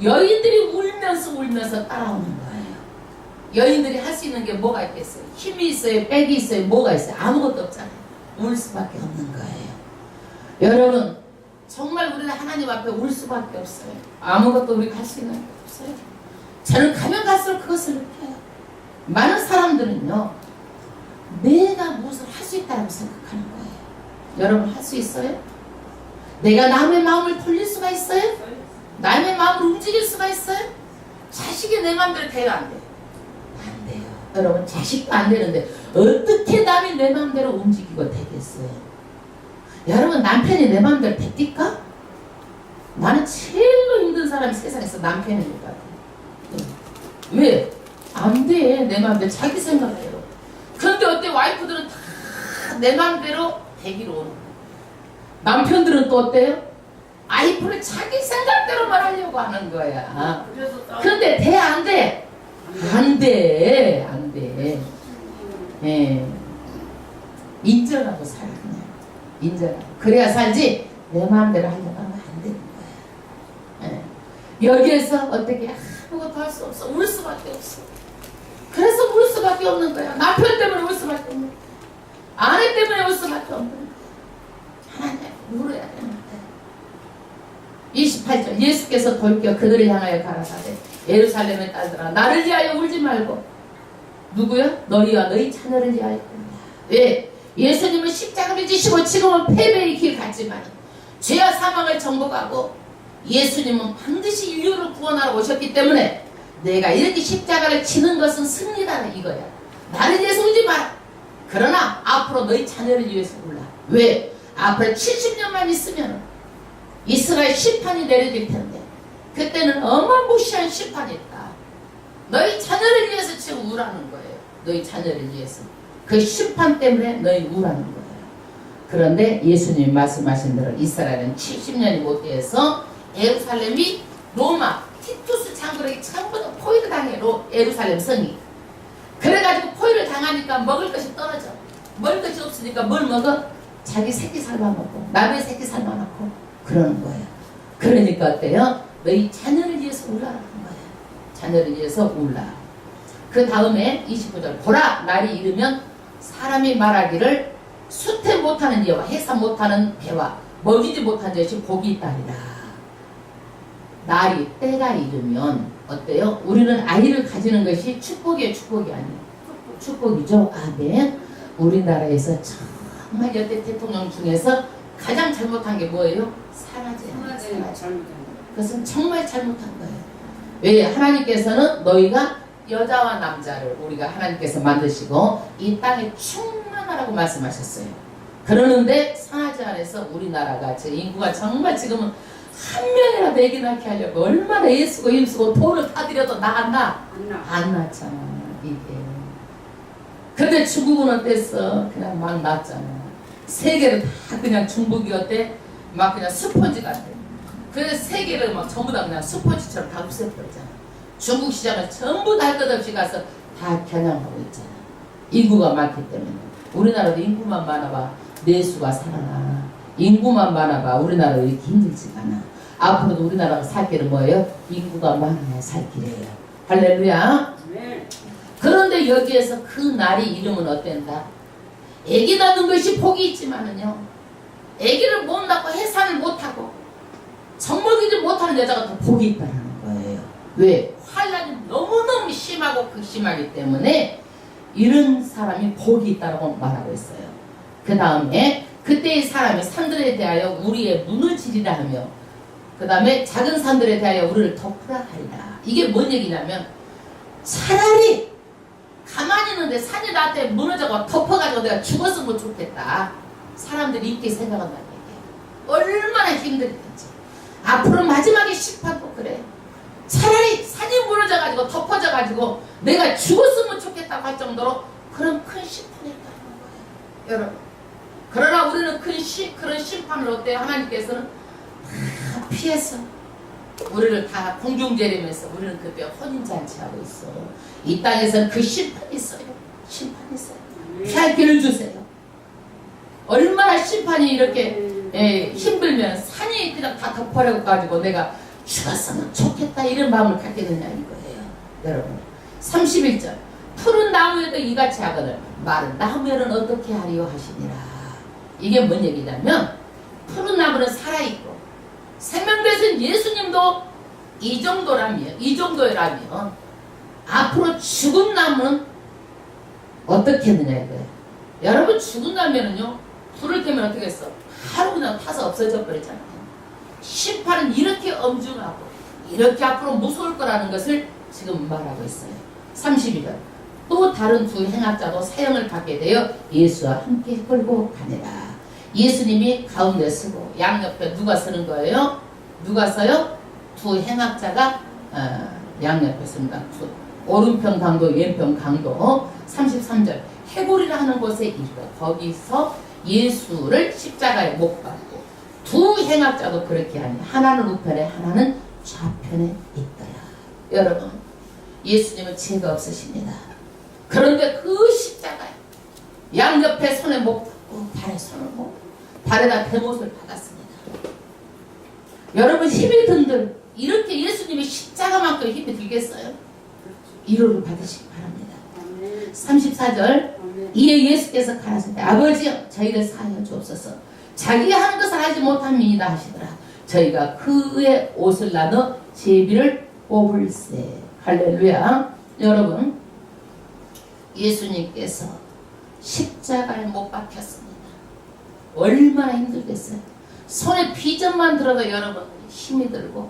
여인들이 울면서 따라오는 거예요. 여인들이 할 수 있는 게 뭐가 있겠어요? 힘이 있어요? 빽이 있어요? 뭐가 있어요? 아무것도 없잖아요. 울 수밖에 없는 거예요. 여러분 정말 우리는 하나님 앞에 울 수밖에 없어요. 아무것도 우리가 할 수 있는 게 없어요. 저는 가면 갈수록 그것을 느껴요. 많은 사람들은요 내가 무엇을 할 수 있다고 생각하는 거예요. 여러분 할 수 있어요? 내가 남의 마음을 돌릴 수가 있어요? 남의 마음을 움직일 수가 있어요? 자식이 내 마음대로 돼요? 안 돼요? 안 돼요. 여러분 자식도 안 되는데 어떻게 남이 내 마음대로 움직이고 되겠어요? 여러분 남편이 내 마음대로 됩니까? 나는 제일로 힘든 사람이 세상에서 남편인 것 같아요. 왜? 안 돼. 내 마음대로 자기 생각대로. 그런데 어때? 와이프들은 다 내 마음대로 되기로 오는 거예요. 남편들은 또 어때요? 와이프를 자기 생각대로만 하려고 하는 거야. 그런데 돼? 안 돼? 안 돼. 안 돼. 예. 인정하고 살아 그냥. 인정하고. 그래야 살지 내 마음대로 하려고 하면 안 되는 거야. 예. 여기에서 어떻게 아무것도 할 수 없어. 울 수밖에 없어. 그래서 울 수밖에 없는 거야. 남편 때문에 울 수밖에 없는 거야. 아내 때문에 울 수밖에 없는 거야. 하나님 울어야 되는 거야. 28절 예수께서 돌이켜 그들을 향하여 가라사대 예루살렘의 딸들아 나를 위하여 울지 말고 누구야? 너희와 너희 자녀를 위하여 울라. 왜? 예수님은 십자가를 지시고 지금은 패배의 길 갔지만 죄와 사망을 정복하고 예수님은 반드시 인류를 구원하러 오셨기 때문에 내가 이렇게 십자가를 치는 것은 승리다 이거야. 나를 위해서 울지 마라. 그러나 앞으로 너희 자녀를 위해서 울라. 왜? 앞으로 70년만 있으면 이스라엘 심판이 내려질 텐데 그때는 어마무시한 심판이 있다. 너희 자녀를 위해서 지금 우라는 거예요. 너희 자녀를 위해서. 그 심판 때문에 너희 우라는 거예요. 그런데 예수님이 말씀하신 대로 이스라엘은 70년이 못 돼서 예루살렘이 로마 티투스 장군에게 전부 다 포위를 당해요. 예루살렘 성이. 그래가지고 포위를 당하니까 먹을 것이 떨어져. 먹을 것이 없으니까 뭘 먹어? 자기 새끼 삶아먹고 남의 새끼 삶아놓고 그러는 거예요. 그러니까 어때요? 너희 자녀를 위해서 울라는 거예요. 자녀를 위해서 울라. 그 다음에 29절 보라 날이 이르면 사람이 말하기를 수태 못하는 이와 해산 못하는 배와 먹이지 못한 것이 복이 있다리라. 날이 때가 이르면 어때요? 우리는 아이를 가지는 것이 축복이에요? 축복이 아니에요? 축복이죠. 아멘. 우리나라에서 정말 여태 대통령 중에서 가장 잘못한 게 뭐예요? 사라져요. 그것은 정말 잘못한 거예요. 왜? 하나님께서는 너희가 여자와 남자를 우리가 하나님께서 만드시고 이 땅에 충만하라고 말씀하셨어요. 그러는데 상하지 않아서 우리나라가 제 인구가 정말 지금은 한 명이라도 애기 낳게 하려고 얼마나 애쓰고 힘쓰고 돈을 다 들여도 나았나? 안 낳잖아 이게. 근데 중국은 어땠어? 그냥 막 낳잖아. 세계를 다 그냥 중국이 어때? 막 그냥 스펀지 같아. 그래서 세계를 막 전부 다 그냥 스펀지처럼 다 없애버렸잖아. 중국 시장을 전부 다 할 것 없이 가서 다 겨냥하고 있잖아. 인구가 많기 때문에. 우리나라도 인구만 많아봐 내수가 살아나. 인구만 많아봐 우리나라도 이렇게 힘들지가 않아. 앞으로도 우리나라가 살 길은 뭐예요? 인구가 많아야 살 길이에요. 할렐루야. 네. 그런데 여기에서 그 날이 이름은 어땠다? 애기 낳는 것이 복이 있지만은요, 애기를 못 낳고 해산을 못하고 젖먹이지 못하는 여자가 더 복이 있다는 거예요. 왜? 환란이 너무너무 심하고 극심하기 때문에 이런 사람이 복이 있다고 말하고 있어요. 그 다음에 그때의 사람이 산들에 대하여 우리의 무너지리라 하며, 그 다음에 작은 산들에 대하여 우리를 덮으라 하리라. 이게 뭔 얘기냐면, 차라리 가만히 있는데 산이 나한테 무너져가 덮어가지고 내가 죽었으면 좋겠다. 사람들이 이렇게 생각한다는 얘기예요. 얼마나 힘들겠지. 앞으로 마지막에 심판도 그래. 차라리 산이 무너져가지고 덮어져가지고 내가 죽었으면 좋겠다고 할 정도로 그런 큰 심판이 있다는 거예요. 여러분. 그러나 우리는 그런 심판을 어때요? 하나님께서는 다 피해서 우리를 다 공중재림해서 우리는 그때 혼인잔치하고 있어. 이 땅에서는 그 심판이 있어요. 심판이 있어요. 피할 길을 주세요. 얼마나 심판이 이렇게 힘들면 산이 그냥 다 덮어가지고 내가 죽었으면 좋겠다 이런 마음을 갖게 되냐 이거예요. 여러분 31절 푸른 나무에도 이같이 하거늘 마른 나무에는 어떻게 하리요 하시니라. 이게 뭔 얘기냐면 푸른 나무는 살아있고 생명되신 예수님도 이 정도라면 앞으로 죽은 나무는 어떻게 했느냐 이거예요. 여러분 죽은 나무는요 불을 켜면 어떻게 했어? 하루 그냥 타서 없어져 버리잖아요. 심판은 이렇게 엄중하고 이렇게 앞으로 무서울 거라는 것을 지금 말하고 있어요. 32절 또 다른 두 행악자도 사형을 받게 되어 예수와 함께 끌고 가니라. 예수님이 가운데 서고 양옆에 누가 서는 거예요? 누가 서요? 두 행악자가 양옆에 섭니다. 오른편 강도 왼편 강도. 33절 해골이라 하는 곳에 이르러 거기서 예수를 십자가에 못 박고 두 행악자도 그렇게 하니 하나는 우편에 하나는 좌편에 있더라. 여러분 예수님은 죄가 없으십니다. 그런데 그 십자가에 양옆에 손에 못 박고 발에 손을 못 발에다 대못을 박았습니다. 여러분 힘이 든들 이렇게 예수님이 십자가만큼 힘이 들겠어요? 위로를 받으시기 바랍니다. 34절 이에 예수께서 가라사대 아버지여 저희를 사하여 주옵소서. 자기가 하는 것을 하지 못함이니이다 하시더라. 저희가 그의 옷을 나눠 제비를 뽑을세. 할렐루야. 여러분 예수님께서 십자가에 못 박혔습니다. 얼마나 힘들겠어요. 손에 비전만 들어도 여러분 힘이 들고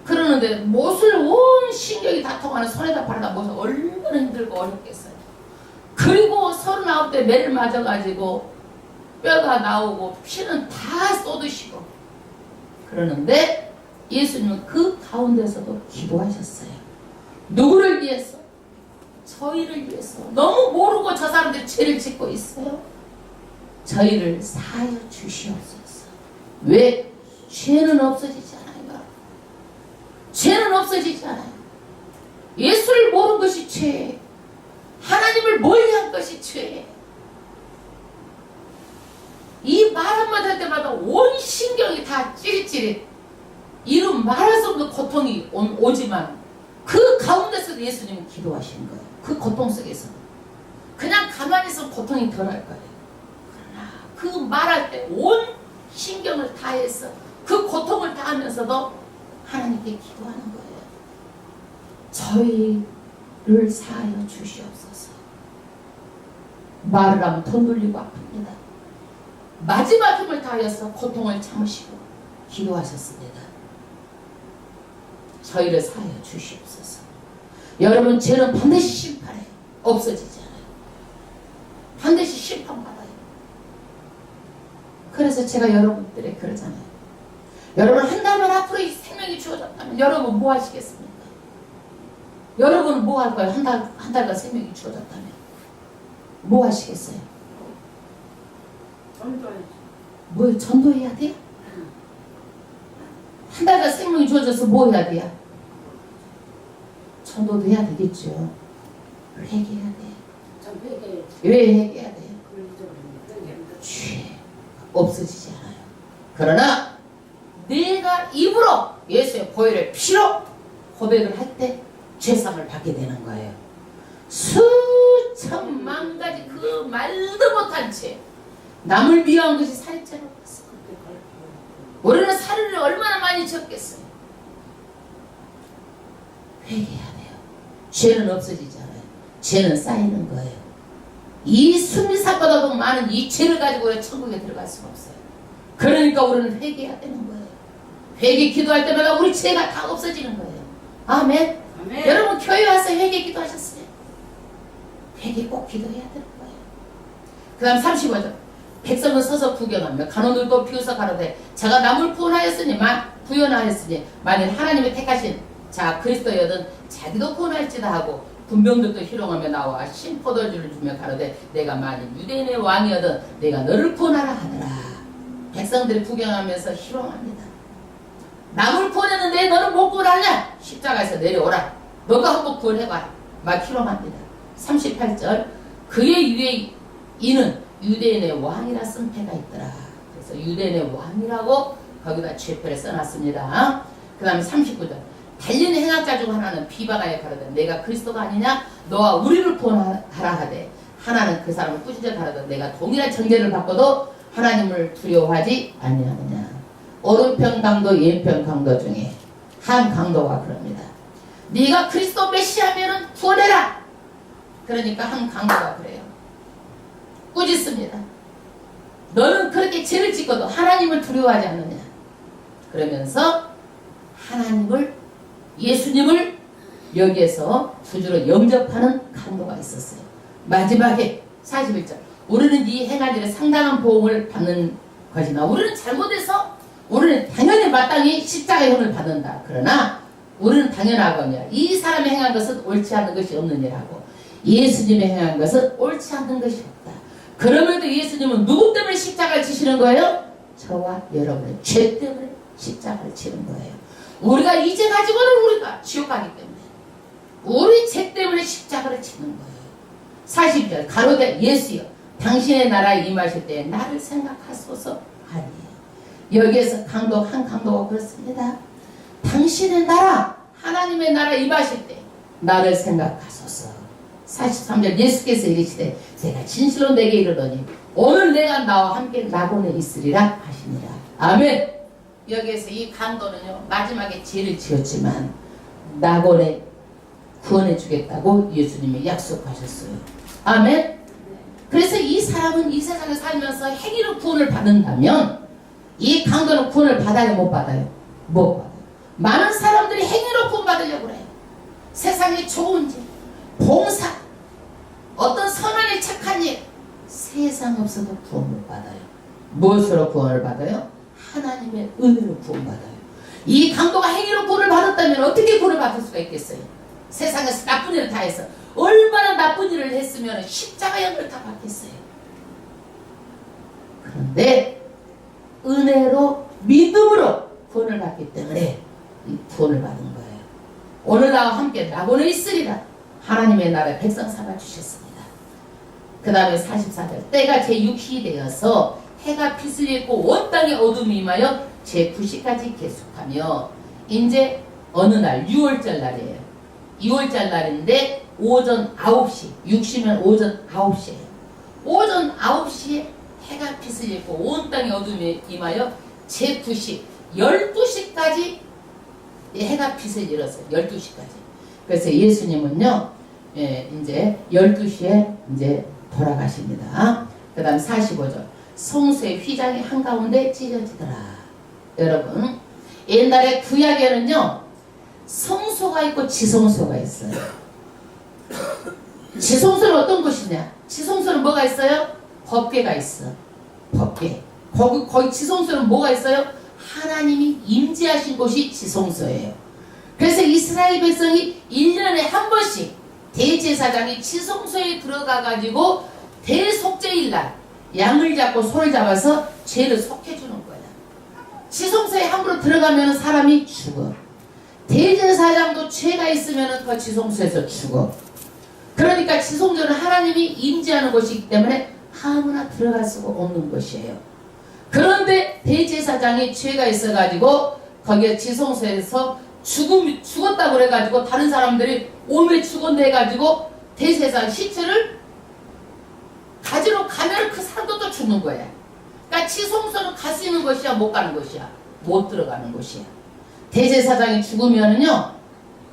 그러는데 못을 온 신경이 다 통하는 손에다 발에다 못을 얼마나 힘들고 어렵겠어요. 그리고 39대 매를 맞아가지고 뼈가 나오고 피는 다 쏟으시고 그러는데 예수님은 그 가운데서도 기도하셨어요. 누구를 위해서? 저희를 위해서. 너무 모르고 저 사람들이 죄를 짓고 있어요. 저희를 사하여 주시옵소서. 왜? 죄는 없어지지 않아요. 죄는 없어지지 않아요. 예수를 모르는 것이 죄예요. 하나님을 멀리한 것이 죄예요. 이 말 한마디 할 때마다 온 신경이 다 찌릿찌릿 이루 말할 수 없는 고통이 오지만 그 가운데서도 예수님은 기도하시는 거예요. 그 고통 속에서 그냥 가만히 있으면 고통이 덜할 거예요. 그러나 그 말할 때 온 신경을 다해서 그 고통을 다하면서도 하나님께 기도하는 거예요. 저희를 사하여 주시옵소서. 말을 하면 더 눌리고 아픕니다. 마지막 힘을 다하여서 고통을 참으시고 기도하셨습니다. 저희를 사하여 주시옵소서. 여러분, 죄는 반드시 심판해요. 없어지지 않아요. 반드시 심판받아요. 그래서 제가 여러분들에게 그러잖아요. 여러분, 한 달만 앞으로 이 생명이 주어졌다면 여러분 뭐 하시겠습니까? 여러분은 뭐 할 거예요? 한 달간 생명이 주어졌다면 뭐 하시겠어요? 전도해야지. 뭘 전도해야 돼요? 한 달간 생명이 주어져서 뭐 해야 돼요? 전도도 해야 되겠죠. 회개해야 돼요. 전 회개. 왜 회개해야 돼요? 죄 없어지지 않아요. 그러나 내가 입으로 예수의 보혈의 피로 고백을 할 때 죄상을 받게 되는 거예요. 수천만 가지 그 말도 못한 죄, 남을 미워한 것이 살인죄로 봤어. 우리는 살인을 얼마나 많이 쳤겠어요. 회개해야 돼요. 죄는 없어지지 않아요. 죄는 쌓이는 거예요. 이 수미사보다도 많은 이 죄를 가지고 우리가 천국에 들어갈 수가 없어요. 그러니까 우리는 회개해야 되는 거예요. 회개 기도할 때마다 우리 죄가 다 없어지는 거예요. 아멘. 아멘. 여러분, 교회 와서 회개 기도하셨어요? 회개 꼭 기도해야 되는 거예요. 그 다음 35절. 백성은 서서 구경하며 간호들도 비웃어 가로되 자가 남을 구원하였으니 만일 하나님의 택하신 자 그리스도여든 자기도 구원할지다 하고 군병들도 희롱하며 나와 신포도주를 주며 가로되 내가 만일 유대인의 왕이여든 내가 너를 구원하라 하더라. 백성들이 구경하면서 희롱합니다. 남을 구원했는데 너는 못 구원하냐? 십자가에서 내려오라. 너가 한번 구원해봐. 막 희롱합니다. 38절. 그의 위에 이는 유대인의 왕이라 쓴 패가 있더라. 그래서 유대인의 왕이라고 거기다 죄표를 써놨습니다. 그 다음에 39절. 달린 행악자 중 하나는 비방하여 가로되 내가 그리스도가 아니냐? 너와 우리를 구원하라 하되 하나는 그 사람을 꾸짖어 가로되 내가 동일한 정죄를 받고도 하나님을 두려워하지 아니하느냐. 오른편 강도 왼편 강도 중에 한 강도가 그럽니다. 네가 그리스도 메시아면은 구원해라. 그러니까 한 강도가 그래요. 꾸짖습니다. 너는 그렇게 죄를 짓고도 하나님을 두려워하지 않느냐. 그러면서 하나님을, 예수님을 여기에서 구주로 영접하는 강도가 있었어요. 마지막에 41절. 우리는 이 행한 일에 상당한 보응을 받는 것이나 우리는 잘못해서 우리는 당연히 마땅히 십자가의 형을 받는다. 그러나 우리는 당연하거니와 이 사람이 행한 것은 옳지 않은 것이 없느니라고. 예수님이 행한 것은 옳지 않은 것이 없다. 그럼에도 예수님은 누구 때문에 십자가를 지시는 거예요? 저와 여러분의 죄 때문에 십자가를 지는 거예요. 우리가 이제 가지고는 우리가 지옥 가기 때문에 우리 죄 때문에 십자가를 지는 거예요. 40절. 가로되 예수여 당신의 나라에 임하실 때 나를 생각하소서 하니. 여기에서 한 강도가 그렇습니다. 당신의 나라, 하나님의 나라에 임하실 때 나를 생각하소서. 43절. 예수께서 이르시되 내가 진실로 내게 이르더니 오늘 내가 나와 함께 낙원에 있으리라 하시니라. 아멘. 여기에서 이 강도는요 마지막에 죄를 지었지만 낙원에 구원해 주겠다고 예수님이 약속하셨어요. 아멘. 그래서 이 사람은 이 세상에 살면서 행위로 구원을 받는다면 이 강도는 구원을 받아요, 못 받아요? 못 받아요. 많은 사람들이 행위로 구원 받으려고 그래요. 세상이 좋은 일, 봉사, 어떤 선한 일, 착한 일, 세상 없어도 구원 못 받아요. 무엇으로 구원을 받아요? 하나님의 은혜로 구원 받아요. 이 강도가 행위로 구원을 받았다면 어떻게 구원을 받을 수가 있겠어요? 세상에서 나쁜 일을 다 해서 얼마나 나쁜 일을 했으면 십자가 형을 다 받겠어요. 그런데 은혜로 믿음으로 구원을 받기 때문에 이 구원을 받은 거예요. 오늘 나와 함께 낙원에 있으리라. 하나님의 나라에 백성 삼아 주셨습니다. 그 다음에 44절. 때가 제6시 되어서 해가 빛을 잃고 온 땅에 어둠이 임하여 제9시까지 계속하며 이제 어느 날 6월절 날이에요. 2월절 날인데 오전 9시 6시면 오전 9시예요. 오전 9시에 해가 빛을 잃고 온 땅에 어둠이 임하여 제9시 12시까지 해가 빛을 잃었어요. 12시까지. 그래서 예수님은요 이제 12시에 이제 돌아가십니다. 그 다음 45절. 성소의 휘장이 한가운데 찢어지더라. 여러분 옛날에 구약에는요 성소가 있고 지성소가 있어요. 지성소는 어떤 곳이냐? 지성소는 뭐가 있어요? 법궤가 있어. 법궤. 거기 지성소는 뭐가 있어요? 하나님이 임재하신 곳이 지성소예요. 그래서 이스라엘 백성이 1년에 한 번씩 대제사장이 지성소에 들어가가지고 대속죄일날 양을 잡고 소를 잡아서 죄를 속해주는 거야. 지성소에 함부로 들어가면 사람이 죽어. 대제사장도 죄가 있으면 그 지성소에서 죽어. 그러니까 지성소는 하나님이 임재하는 곳이기 때문에 아무나 들어갈 수가 없는 곳이에요. 그런데 대제사장이 죄가 있어가지고 거기에 지성소에서 죽었다고 그래가지고 다른 사람들이 오메 죽었네 해가지고 대제사장 시체를 가지러 가면 그 사람도 또 죽는 거야. 그러니까 지성소는 갈 수 있는 곳이야, 못 가는 곳이야? 못 들어가는 곳이야. 대제사장이 죽으면은요,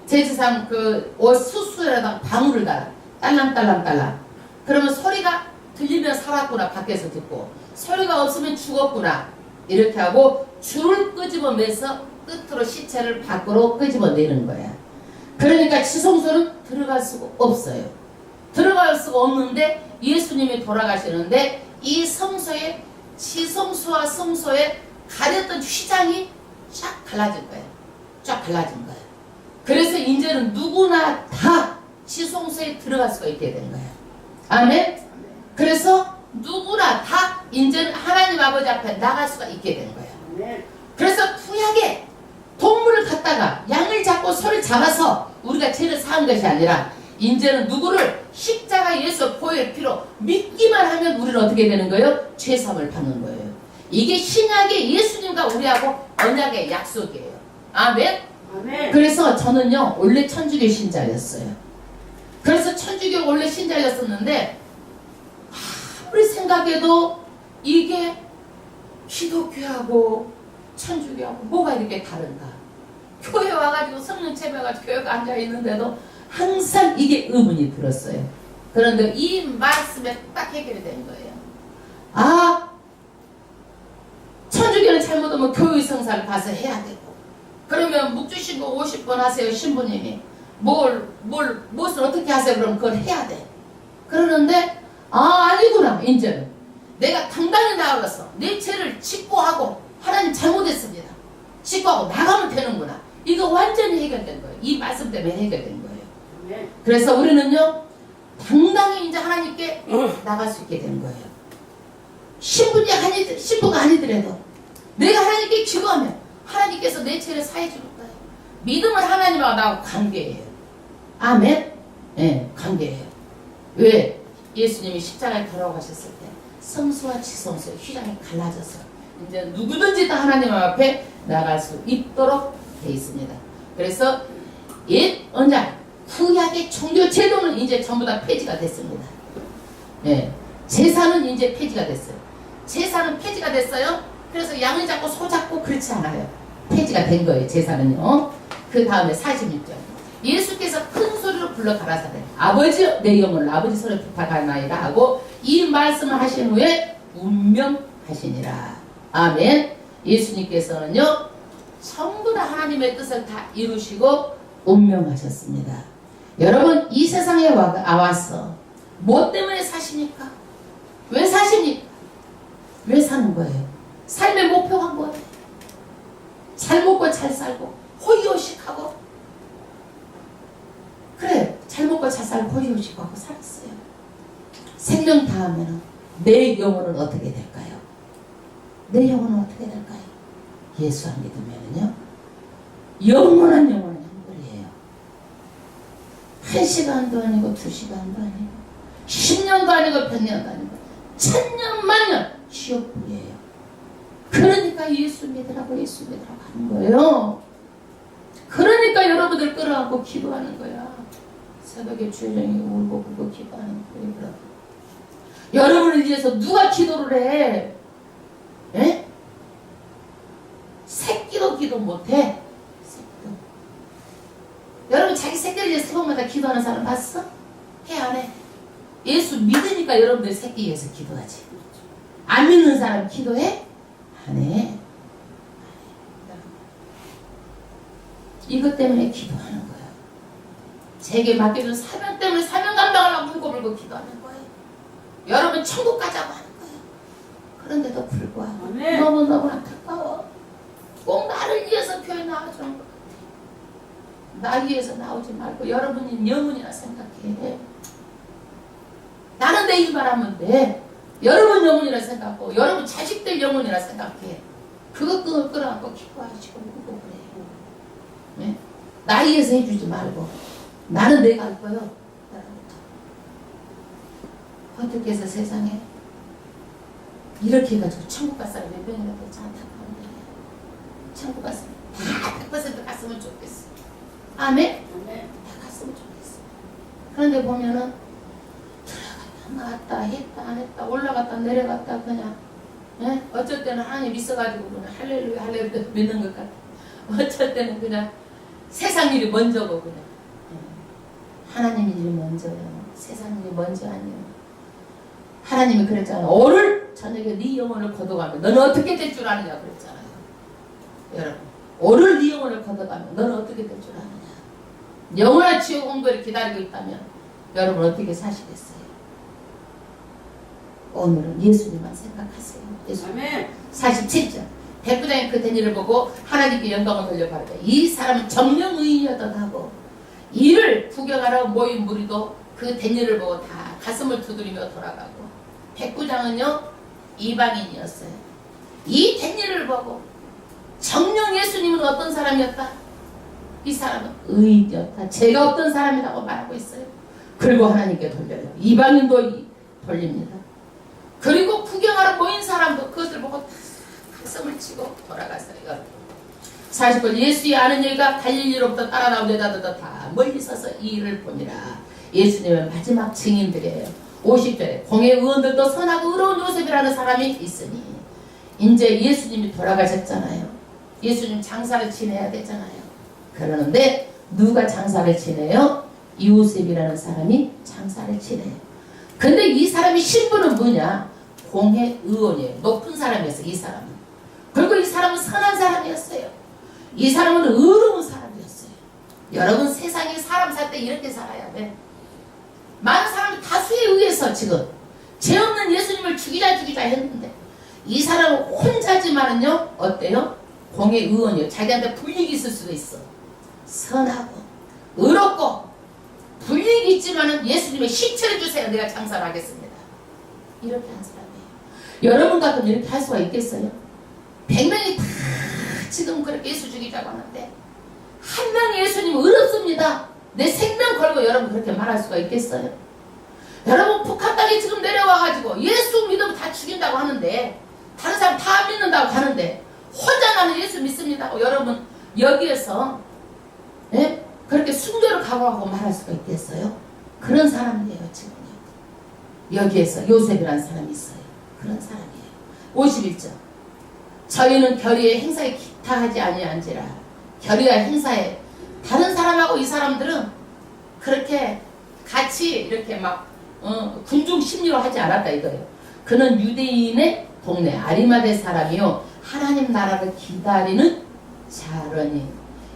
대제사장 그 옷 수수에다가 방울을 달아. 딸랑딸랑딸랑. 그러면 소리가 들리면 살았구나, 밖에서 듣고. 소리가 없으면 죽었구나. 이렇게 하고 줄을 끄집어 매서 끝으로 시체를 밖으로 끄집어 내는 거야. 그러니까 지성소는 들어갈 수가 없어요. 들어갈 수가 없는데 예수님이 돌아가시는데 이 성소에 지성소와 성소에 가렸던 휘장이 쫙 갈라진 거예요. 쫙 갈라진 거예요. 그래서 이제는 누구나 다 지성소에 들어갈 수가 있게 된 거예요. 아멘. 그래서 누구나 다 이제는 하나님 아버지 앞에 나갈 수가 있게 된 거예요. 그래서 구약에 동물을 갖다가 양을 잡고 소를 잡아서 우리가 죄를 사한 것이 아니라 이제는 누구를 십자가 예수 보혈 피로 믿기만 하면 우리는 어떻게 되는 거예요? 죄사함을 받는 거예요. 이게 신약의 예수님과 우리하고 언약의 약속이에요. 아멘. 아멘. 그래서 저는요 원래 천주교 신자였어요. 그래서 천주교 원래 신자였었는데 아무리 생각해도 이게 기독교하고 천주교하고 뭐가 이렇게 다른가? 교회 와가지고 성령 체배가지고 교회에 앉아있는데도 항상 이게 의문이 들었어요. 그런데 이 말씀에 딱 해결이 된 거예요. 아, 천주교는 잘못하면 교회 성사를 가서 해야 되고, 그러면 묵주신고 50번 하세요 신부님이. 무엇을 어떻게 하세요? 그럼 그걸 해야 돼. 그러는데 아니구나. 이제는 내가 당당히 나가서 내 죄를 직고하고 하나님 잘못했습니다. 직고하고 나가면 되는구나. 이거 완전히 해결된 거예요. 이 말씀 때문에 해결된 거예요. 네. 그래서 우리는요 당당히 이제 하나님께 나갈 수 있게 된 거예요. 신부가 아니더라도 내가 하나님께 기도하면 하나님께서 내 죄를 사해 주는 거예요. 믿음은 하나님하고 나하고 관계예요. 아멘. 네, 관계예요. 왜? 예수님이 십자가에 돌아가셨을 때 성소와 지성소의 휘장이 갈라져서 이제 누구든지 다 하나님 앞에 나갈 수 있도록 되어 있습니다. 그래서 옛 언약 구약의 종교 제도는 이제 전부 다 폐지가 됐습니다. 네, 제사는 이제 폐지가 됐어요. 제사는 폐지가 됐어요. 그래서 양을 잡고 소 잡고 그렇지 않아요. 폐지가 된 거예요. 제사는요. 그 다음에 46절 예수께서 큰 소리로 불러 가라사대 아버지 내 영혼을 아버지 손에 부탁하나이다 하고 이 말씀을 하신 후에 운명하시니라. 아멘. 예수님께서는요 전부 다 하나님의 뜻을 다 이루시고 운명하셨습니다. 여러분 이 세상에 와서 뭐 때문에 사십니까? 왜 사십니까? 왜 사는 거예요? 삶의 목표가 뭐예요? 잘 먹고 잘 살고 호의호식하고 그래 잘 먹고 잘 살고 호의호식하고 살았어요. 생명 다하면 내 영혼은 어떻게 될까요? 내 영혼은 어떻게 될까요? 예수 안 믿으면요 영원한 형벌이에요. 1시간도 아니고 2시간도 아니고 10년도 아니고 100년도 아니고 1000년 만년 지옥불이에요. 그러니까 예수 믿으라고 하는 거예요. 그러니까 여러분들 끌어안고 기도하는 거야. 새벽에 주일령이 울고 굴고 기도하는 거예요. 여러분을 위해서 누가 기도를 해? 에? 새끼도 기도 못해. 새끼도. 여러분 자기 새끼를 위해서 새벽마다 기도하는 사람 봤어? 해 안 해? 예수 믿으니까 여러분들 새끼 위해서 기도하지. 안 믿는 사람 기도해? 안 해. 이것 때문에 기도하는 거야. 제게 맡겨준 사명 때문에 사명 감당하려고 울고불고 기도하는 거예요. 여러분 천국 가자고 하는 거예요. 그런데도 불구하고 아멘. 너무너무 안타까워. 꼭 나를 위해서 교회 나와주는 것 같아. 나 위해서 나오지 말고 여러분이 영혼이나 생각해. 나는 내 일만 하면 돼. 여러분 영혼이라 생각하고 여러분 자식들 영혼이라 생각해. 그거 끌어안고 기뻐하시고 울고 그래요. 네? 나 위해서 해주지 말고 나는 내가 할 거요. 어떻게 해서 세상에 이렇게 해가지고 천국 갈 사람이 몇 명이나 되지 안타까운데 천국 갔으면 다 100% 갔으면 좋겠어. 아멘? 다 갔으면 좋겠어. 그런데 보면은 들어갔다 나왔다 했다 안 했다 올라갔다 내려갔다 그냥 예? 어쩔 때는 하나님 있어가지고 그냥 할렐루야 할렐루야 믿는 것 같아. 어쩔 때는 그냥 세상 일이 먼저고 그냥 하나님 일이 먼저요. 세상 일이 먼저 아니에요. 하나님이 그랬잖아요. 오늘 저녁에 네 영혼을 거둬가면 너는 어떻게 될 줄 아느냐 그랬잖아요. 여러분 오늘 네 영혼을 거둬가면 너는 어떻게 될 줄 아느냐. 영원한 지옥 온거를 기다리고 있다면 여러분 어떻게 사시겠어요? 오늘은 예수님만 생각하세요. 예수님. 아멘. 47절 백부장이 그 대니를 보고 하나님께 영광을 돌려받으라. 이 사람은 정령 의인이었다고 이를 구경하러 모인 무리도 그 대니를 보고 다 가슴을 두드리며 돌아가고 백부장은요 이방인이었어요. 이 대니를 보고 정령 예수님은 어떤 사람이었다? 이 사람은 의인이었다. 제가 어떤 사람이라고 말하고 있어요. 그리고 하나님께 돌려요. 이방인도 돌립니다. 그리고 구경하러 모인 사람도 그것을 보고 다 가슴을 치고 돌아갔어요. 40번 예수의 아는 여인가 갈릴리로부터 따라 나오려다도 다 멀리 서서 이 일을 보니라. 예수님의 마지막 증인들이에요. 50절에 공회 의원들도 선하고 의로운 요셉이라는 사람이 있으니 이제 예수님이 돌아가셨잖아요. 예수님 장사를 지내야 되잖아요. 그러는데 누가 장사를 지내요? 요셉이라는 사람이 장사를 지내요. 근데 이 사람이 신분은 뭐냐? 공회 의원이에요. 높은 사람이었어요. 이 사람은. 그리고 이 사람은 선한 사람이었어요. 이 사람은 의로운 사람이었어요. 여러분 세상에 사람 살 때 이렇게 살아야 돼. 많은 사람이 다수에 의해서 지금 죄 없는 예수님을 죽이자 했는데 이 사람은 혼자지만은요 어때요? 공회 의원이요. 자기한테 불이익이 있을 수도 있어. 선하고 의롭고 불이익이 있지만은 예수님의 시체를 주세요. 내가 장사를 하겠습니다. 이렇게 한 사람이에요. 여러분 같으면 이렇게 할 수가 있겠어요? 100명이 다 지금 그렇게 예수 죽이자고 하는데 한 명의 예수님은 의롭습니다. 내 생명 걸고 여러분 그렇게 말할 수가 있겠어요? 여러분 북한 땅에 지금 내려와가지고 예수 믿으면 다 죽인다고 하는데 다른 사람 다 믿는다고 하는데 혼자 나는 예수 믿습니다. 여러분 여기에서 예? 그렇게 순교를 각오하고 말할 수가 있겠어요? 그런 사람이에요 지금요. 여기에서 요셉이라는 사람이 있어요. 그런 사람이에요. 51절 저희는 결의의 행사에 기타하지 아니한지라. 결의와 행사에 다른 사람하고 이 사람들은 그렇게 같이 이렇게 막 군중 심리로 하지 않았다 이거예요. 그는 유대인의 동네 아리마대 사람이요 하나님 나라를 기다리는 자러니.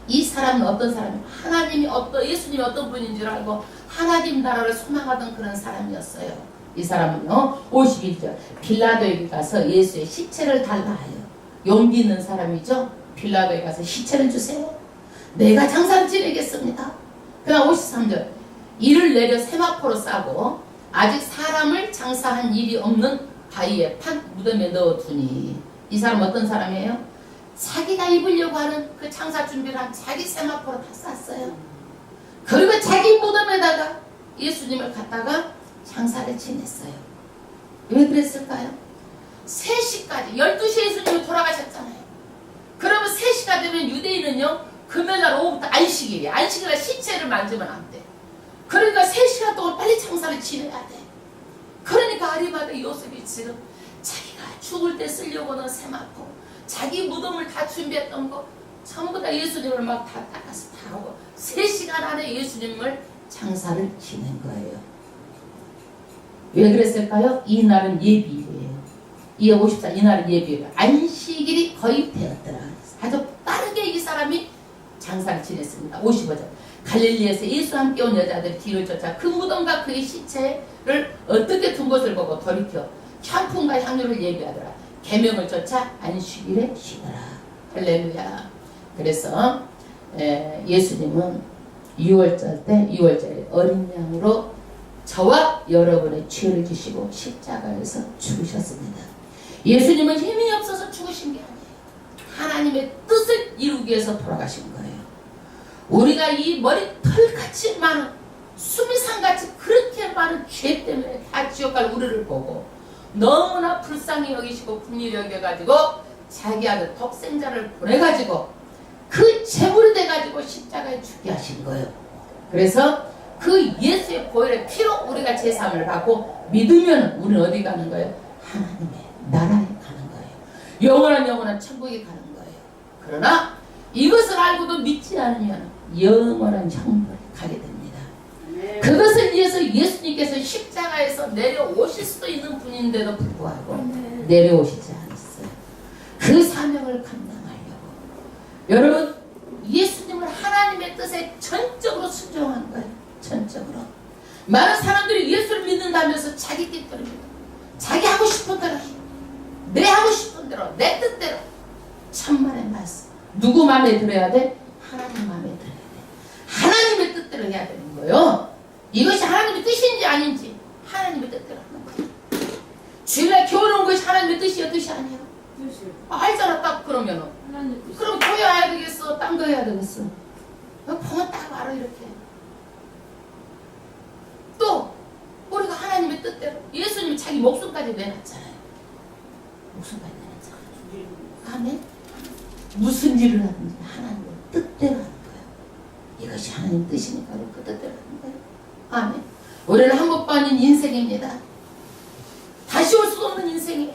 이 사람은 어떤 사람이에요? 하나님이 예수님이 어떤 분인 줄 알고 하나님 나라를 소망하던 그런 사람이었어요. 이 사람은요 51절 빌라도에게 가서 예수의 시체를 달라 하여. 용기 있는 사람이죠. 빌라도에 가서 시체를 주세요. 내가 장사를 지내겠습니다. 그다음 53절 이를 내려 세마포로 싸고 아직 사람을 장사한 일이 없는 바위에 판 무덤에 넣어두니. 이 사람 어떤 사람이에요? 자기가 입으려고 하는 그 장사 준비를 한 자기 세마포로 다 쌌어요. 그리고 자기 무덤에다가 예수님을 갖다가 장사를 지냈어요. 왜 그랬을까요? 3시까지 12시에 예수님이 돌아가셨잖아요. 그러면 3시가 되면 유대인은요 금요일날 오후부터 안식일이에요. 안식일날 시체를 만지면 안 돼. 그러니까 3시간 동안 빨리 장사를 지내야 돼. 그러니까 아리마대 요셉이 지금 자기가 죽을 때 쓰려고 하는 세마포 자기 무덤을 다 준비했던 거 전부 다 예수님을 막 다 닦아서 다 하고 3시간 안에 예수님을 장사를 지낸 거예요. 왜 그랬을까요? 이 날은 예비일이에요. 54 이날은 예비일. 안식일이 거의 되었더라. 아주 빠르게 이 사람이 장사를 지냈습니다. 55절 갈릴리에서 예수와 함께 온 여자들이 뒤를 쫓아 그 무덤과 그의 시체를 어떻게 둔 것을 보고 돌이켜 향품과 향유를 예비하더라. 계명을 쫓아 안식일에 쉬더라. 할렐루야. 그래서 예수님은 6월절에 어린 양으로 저와 여러분의 죄를 지시고 십자가에서 죽으셨습니다. 예수님은 힘이 없어서 죽으신 게 아니에요. 하나님의 뜻을 이루기 위해서 돌아가신 거예요. 우리가 이 머리털같이 많은 수미산같이 그렇게 많은 죄 때문에 다 지옥 갈 우리를 보고 너무나 불쌍히 여기시고 긍휼히 여겨가지고 자기 아들 독생자를 보내가지고 그 제물이 돼가지고 십자가에 죽게 하신 거예요. 그래서 그 예수의 보혈의 피로 우리가 제사함을 받고 믿으면 우리는 어디 가는 거예요? 하나님의 나라에 가는 거예요. 영원한 천국에 가는 거예요. 그러나 이것을 알고도 믿지 않으면 영원한 형벌에 가게 됩니다. 그것을 위해서 예수님께서 십자가에서 내려오실 수도 있는 분인데도 불구하고 내려오시지 않았어요. 그 사명을 감당하려고. 여러분, 예수님을 하나님의 뜻에 전적으로 순종한 거예요. 전적으로. 많은 사람들이 예수를 믿는다면서 자기 뜻대로 믿어. 자기 하고 싶은 대로 해. 내 하고 싶은 대로, 내 뜻대로. 천만의 말씀. 누구 마음에 들어야 돼? 하나님 마음에 들어야 돼. 하나님의 뜻대로 해야 되는 거예요. 이것이 하나님의 뜻인지 아닌지 하나님의 뜻대로 하는 거예요. 주일날 교회 온 것이 하나님의 뜻이야, 뜻이 아니야? 알잖아, 딱 그러면은. 그럼 교회 와야 되겠어? 딴 거 해야 되겠어? 보면 딱 알아, 이렇게. 또 우리가 하나님의 뜻대로 예수님이 자기 목숨까지 내놨잖아요. 목숨까지 내놨잖아요. 아멘. 무슨 일을 하든지 하나님의 뜻대로 하는 거예요. 이것이 하나님 뜻이니까 그 뜻대로 하는 거예요. 아멘. 우리는 한 번뿐인 인생입니다. 다시 올 수 없는 인생이에요.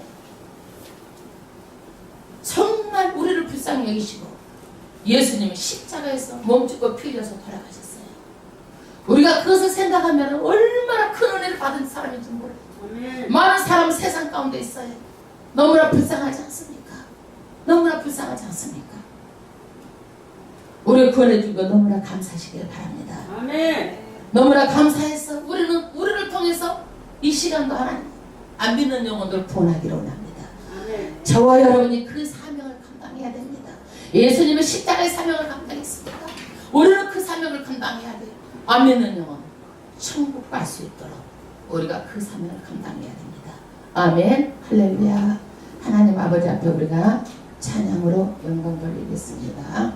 정말 우리를 불쌍히 여기시고 예수님은 십자가에서 몸짓고 피 흘려서 돌아가셨어요. 우리가 그것을 생각하면 얼마나 큰 은혜를 받은 사람인지 몰라요. 많은 사람은 세상 가운데 있어요. 너무나 불쌍하지 않습니까? 너무나 불쌍하지 않습니까? 우리를 구원해준 거 너무나 감사하시길 바랍니다. 아멘. 너무나 감사해서 우리를 통해서 이 시간도 하나님 안 믿는 영혼들 구원하기를 원합니다. 아멘. 저와 여러분이 그 사명을 감당해야 됩니다. 예수님은 십자가의 사명을 감당했습니다. 우리는 그 사명을 감당해야 돼요. 안 믿는 영혼 천국 갈 수 있도록 우리가 그 사명을 감당해야 됩니다. 아멘. 할렐루야. 하나님 아버지 앞에 우리가 찬양으로 영광 돌리겠습니다.